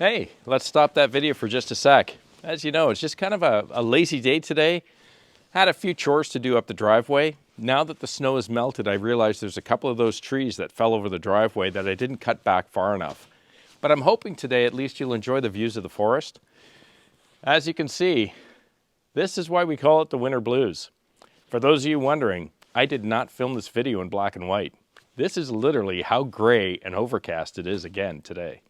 Hey, let's stop that video for just a sec. As you know, it's just kind of a lazy day today. Had a few chores to do up the driveway. Now that the snow has melted, I realized there's a couple of those trees that fell over the driveway that I didn't cut back far enough. But I'm hoping today at least you'll enjoy the views of the forest. As you can see, this is why we call it the winter blues. For those of you wondering, I did not film this video in black and white. This is literally how gray and overcast it is again today.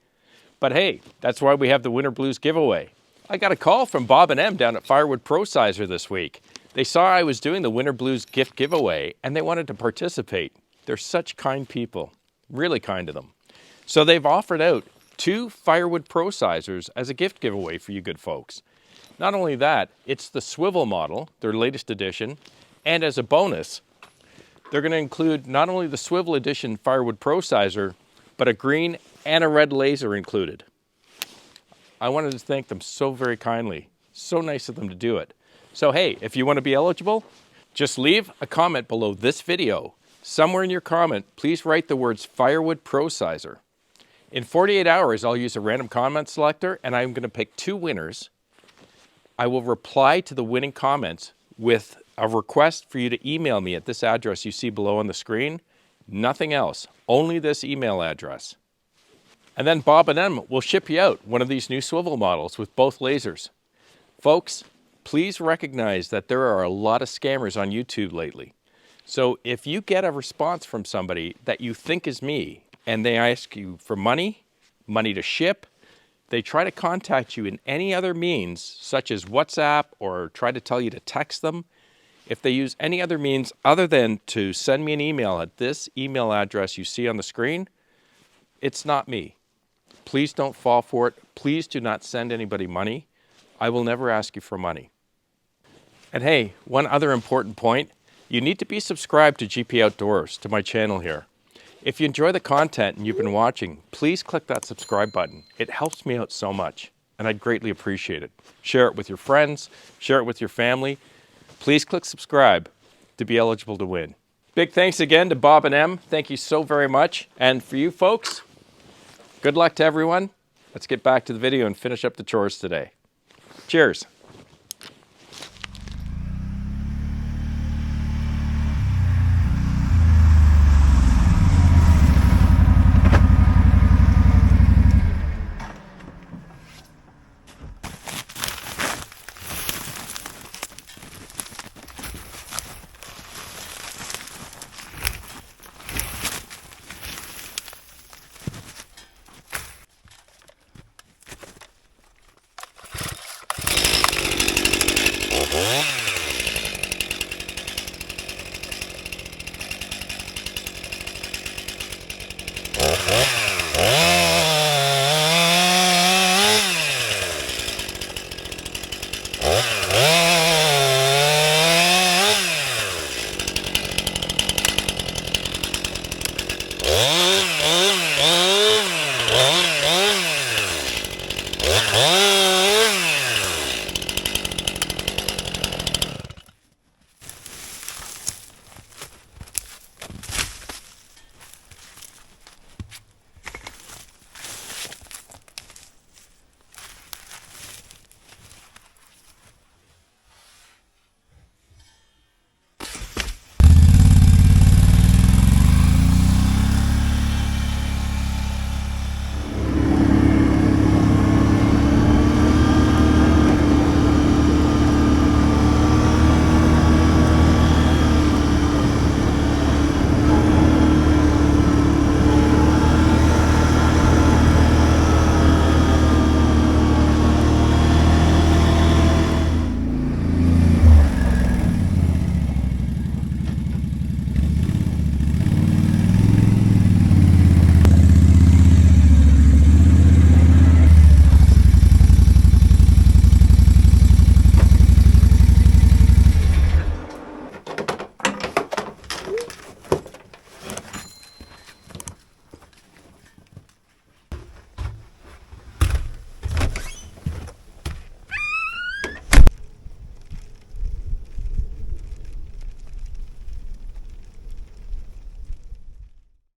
But hey, that's why we have the Winter Blues giveaway. I got a call from Bob and Em down at Firewood Pro Sizer this week. They saw I was doing the Winter Blues gift giveaway and they wanted to participate. They're such kind people, really kind to them. So they've offered out 2 Firewood Pro Sizers as a gift giveaway for you good folks. Not only that, it's the swivel model, their latest edition, and as a bonus, they're going to include not only the swivel edition Firewood Pro Sizer, but a green and a red laser included. I wanted to thank them so very kindly. So nice of them to do it. So hey, if you want to be eligible, just leave a comment below this video. Somewhere in your comment, please write the words Firewood Pro Sizer. In 48 hours, I'll use a random comment selector and I'm going to pick 2 winners. I will reply to the winning comments with a request for you to email me at this address you see below on the screen. Nothing else, only this email address. And then Bob and Em will ship you out one of these new swivel models with both lasers. Folks, please recognize that there are a lot of scammers on YouTube lately. So if you get a response from somebody that you think is me and they ask you for money to ship, they try to contact you in any other means, such as WhatsApp, or try to tell you to text them. If they use any other means other than to send me an email at this email address you see on the screen, it's not me. Please don't fall for it. Please do not send anybody money. I will never ask you for money. And hey, one other important point, you need to be subscribed to GP Outdoors, to my channel here. If you enjoy the content and you've been watching, please click that subscribe button. It helps me out so much, and I'd greatly appreciate it. Share it with your friends, share it with your family. Please click subscribe to be eligible to win. Big thanks again to Bob and Em. Thank you so very much. And for you folks, good luck to everyone. Let's get back to the video and finish up the chores today. Cheers.